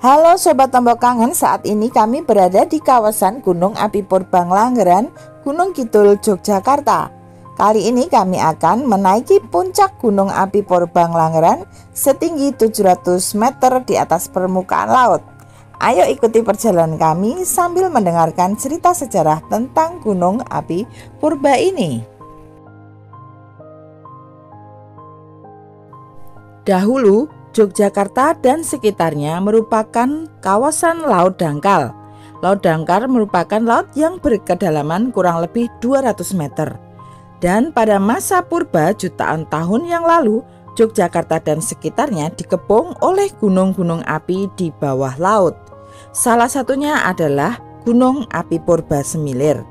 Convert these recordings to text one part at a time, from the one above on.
Halo Sobat Tombok Kangen, saat ini kami berada di kawasan Gunung Api Purbalanggeran, Gunung Kidul, Yogyakarta. Kali ini kami akan menaiki puncak Gunung Api Purbalanggeran setinggi 700 meter di atas permukaan laut. Ayo ikuti perjalanan kami sambil mendengarkan cerita sejarah tentang Gunung Api Purba ini. Dahulu, Yogyakarta dan sekitarnya merupakan kawasan laut dangkal. Laut dangkal merupakan laut yang berkedalaman kurang lebih 200 meter. Dan pada masa purba jutaan tahun yang lalu, Yogyakarta dan sekitarnya dikepung oleh gunung-gunung api di bawah laut. Salah satunya adalah Gunung Api Purba Semilir.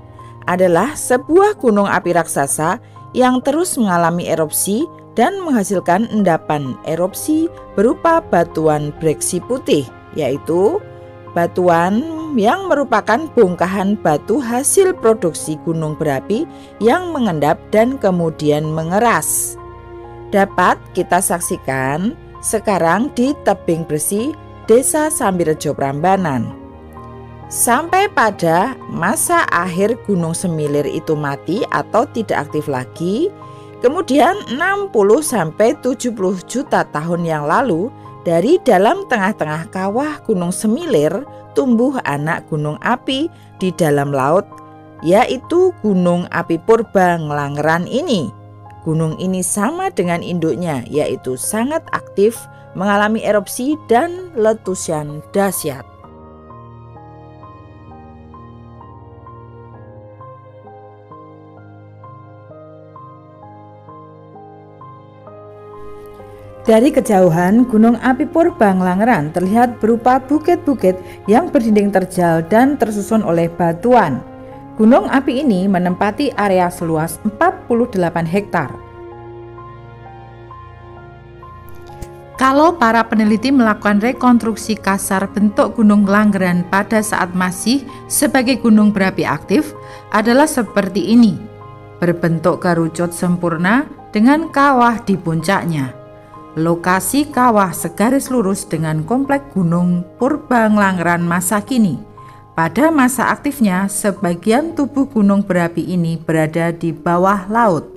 Adalah sebuah gunung api raksasa yang terus mengalami erupsi dan menghasilkan endapan erupsi berupa batuan breksi putih, yaitu batuan yang merupakan bongkahan batu hasil produksi gunung berapi yang mengendap dan kemudian mengeras. Dapat kita saksikan sekarang di tebing bersih Desa Sambirejo Prambanan. Sampai pada masa akhir Gunung Semilir itu mati atau tidak aktif lagi, kemudian 60-70 juta tahun yang lalu, dari dalam tengah-tengah kawah Gunung Semilir tumbuh anak gunung api di dalam laut, yaitu Gunung Api Purbalanggeran ini. Gunung ini sama dengan induknya, yaitu sangat aktif, mengalami erupsi dan letusan dahsyat. Dari kejauhan, Gunung Api Purbalanggeran terlihat berupa bukit-bukit yang berdinding terjal dan tersusun oleh batuan. Gunung api ini menempati area seluas 48 hektar. Kalau para peneliti melakukan rekonstruksi kasar bentuk Gunung Langgeran pada saat masih sebagai gunung berapi aktif adalah seperti ini, berbentuk kerucut sempurna dengan kawah di puncaknya. Lokasi kawah segaris lurus dengan komplek Gunung Purbalanggeran masa kini. Pada masa aktifnya, sebagian tubuh gunung berapi ini berada di bawah laut.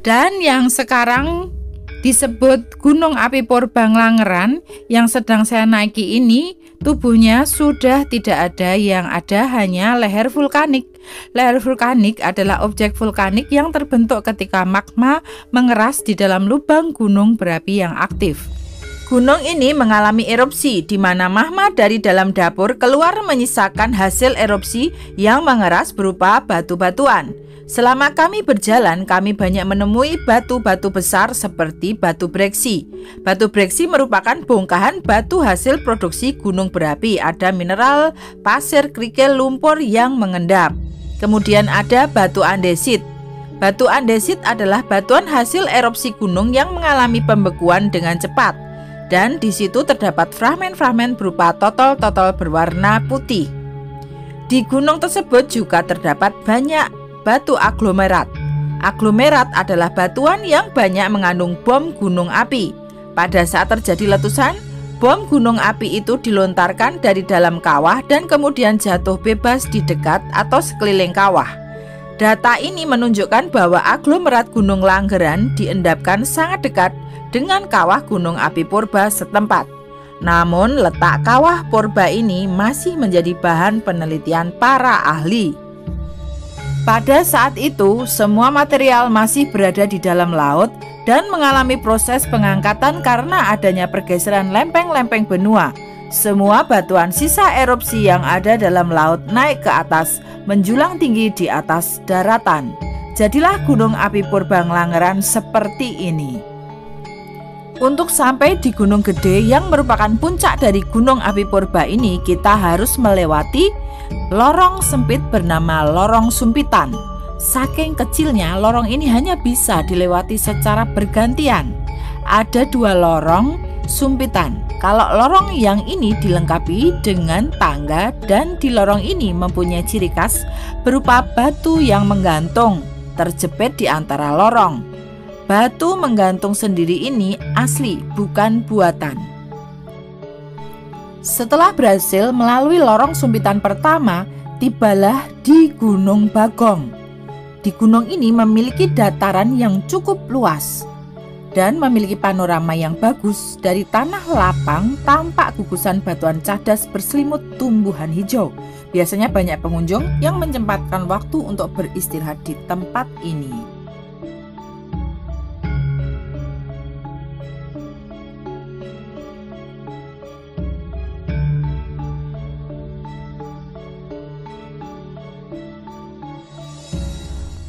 Dan yang sekarang disebut Gunung Api Purbalanggeran yang sedang saya naiki ini, tubuhnya sudah tidak ada, yang ada hanya leher vulkanik. Leher vulkanik adalah objek vulkanik yang terbentuk ketika magma mengeras di dalam lubang gunung berapi yang aktif. Gunung ini mengalami erupsi di mana magma dari dalam dapur keluar menyisakan hasil erupsi yang mengeras berupa batu-batuan. Selama kami berjalan, kami banyak menemui batu-batu besar seperti batu breksi. Batu breksi merupakan bongkahan batu hasil produksi gunung berapi. Ada mineral, pasir, kerikil, lumpur yang mengendap. Kemudian ada batu andesit. Batu andesit adalah batuan hasil erupsi gunung yang mengalami pembekuan dengan cepat. Dan di situ terdapat fragmen-fragmen berupa totol-totol berwarna putih. Di gunung tersebut juga terdapat banyak batu aglomerat. Aglomerat adalah batuan yang banyak mengandung bom gunung api. Pada saat terjadi letusan, bom gunung api itu dilontarkan dari dalam kawah dan kemudian jatuh bebas di dekat atau sekeliling kawah. Data ini menunjukkan bahwa aglomerat Gunung Langgeran diendapkan sangat dekat dengan kawah Gunung Api Purba setempat. Namun letak kawah purba ini masih menjadi bahan penelitian para ahli. Pada saat itu, semua material masih berada di dalam laut dan mengalami proses pengangkatan karena adanya pergeseran lempeng-lempeng benua. Semua batuan sisa erupsi yang ada dalam laut naik ke atas, menjulang tinggi di atas daratan. Jadilah Gunung Api Purbalanggeran seperti ini. Untuk sampai di Gunung Gede yang merupakan puncak dari Gunung Api Purba ini, kita harus melewati lorong sempit bernama Lorong Sumpitan. Saking kecilnya, lorong ini hanya bisa dilewati secara bergantian. Ada 2 lorong sumpitan. Kalau lorong yang ini dilengkapi dengan tangga, dan di lorong ini mempunyai ciri khas berupa batu yang menggantung terjepit di antara lorong. Batu menggantung sendiri ini asli, bukan buatan. Setelah berhasil melalui lorong sumpitan pertama, tibalah di Gunung Bagong. Di gunung ini memiliki dataran yang cukup luas dan memiliki panorama yang bagus. Dari tanah lapang tampak gugusan batuan cadas berselimut tumbuhan hijau. Biasanya banyak pengunjung yang menyempatkan waktu untuk beristirahat di tempat ini.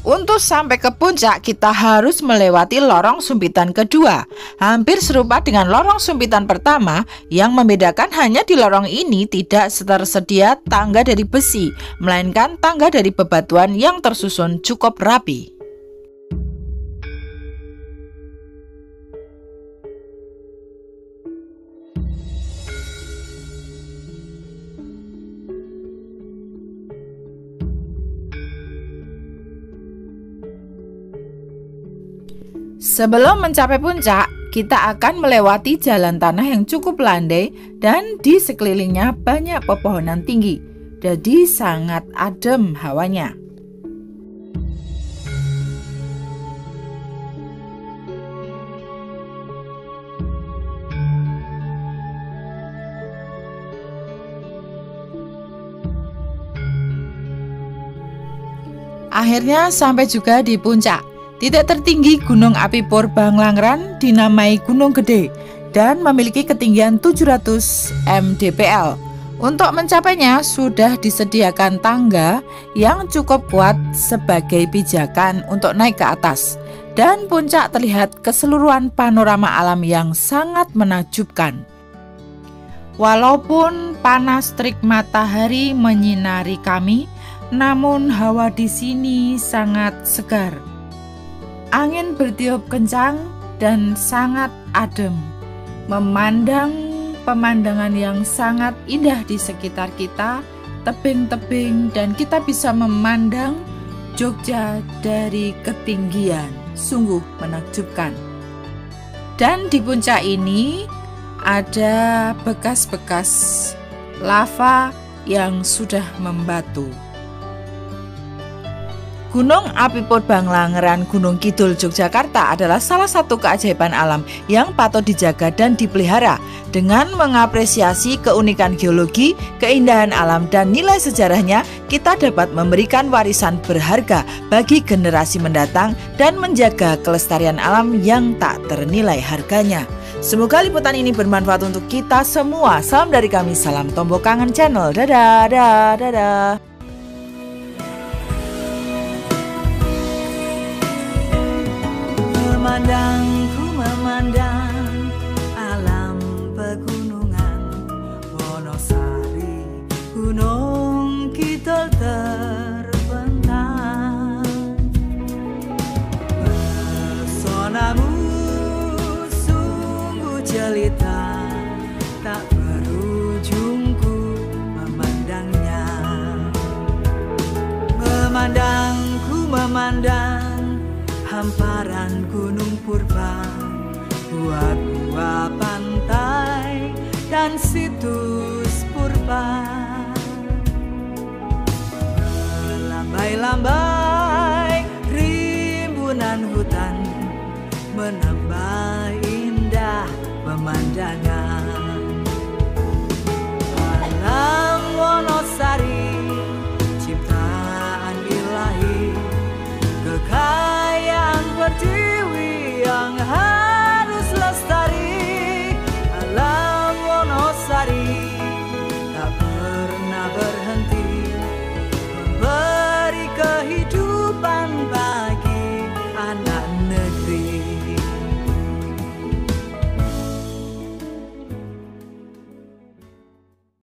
Untuk sampai ke puncak, kita harus melewati lorong sumpitan kedua. Hampir serupa dengan lorong sumpitan pertama, yang membedakan hanya di lorong ini tidak tersedia tangga dari besi, melainkan tangga dari bebatuan yang tersusun cukup rapi. Sebelum mencapai puncak, kita akan melewati jalan tanah yang cukup landai dan di sekelilingnya banyak pepohonan tinggi. Jadi sangat adem hawanya. Akhirnya sampai juga di puncak. Titik tertinggi Gunung Api Purbang-Langeran dinamai Gunung Gede dan memiliki ketinggian 700 mdpl. Untuk mencapainya sudah disediakan tangga yang cukup kuat sebagai pijakan untuk naik ke atas. Dan puncak terlihat keseluruhan panorama alam yang sangat menakjubkan. Walaupun panas terik matahari menyinari kami, namun hawa di sini sangat segar. Angin bertiup kencang dan sangat adem, memandang pemandangan yang sangat indah di sekitar kita, tebing-tebing, dan kita bisa memandang Jogja dari ketinggian. Sungguh menakjubkan. Dan di puncak ini ada bekas-bekas lava yang sudah membatu. Gunung Api Purbang-Langeran Gunung Kidul Yogyakarta adalah salah satu keajaiban alam yang patut dijaga dan dipelihara. Dengan mengapresiasi keunikan geologi, keindahan alam, dan nilai sejarahnya, kita dapat memberikan warisan berharga bagi generasi mendatang dan menjaga kelestarian alam yang tak ternilai harganya. Semoga liputan ini bermanfaat untuk kita semua. Salam dari kami, salam Tombo Kangen Channel. Dadah, dadah, dadah. Ku memandang alam pegunungan Wonosari, Gunung Kidul terbentang. Pesonamu sungguh jelita, tak berujungku memandangnya. Ku memandang hamparan gunung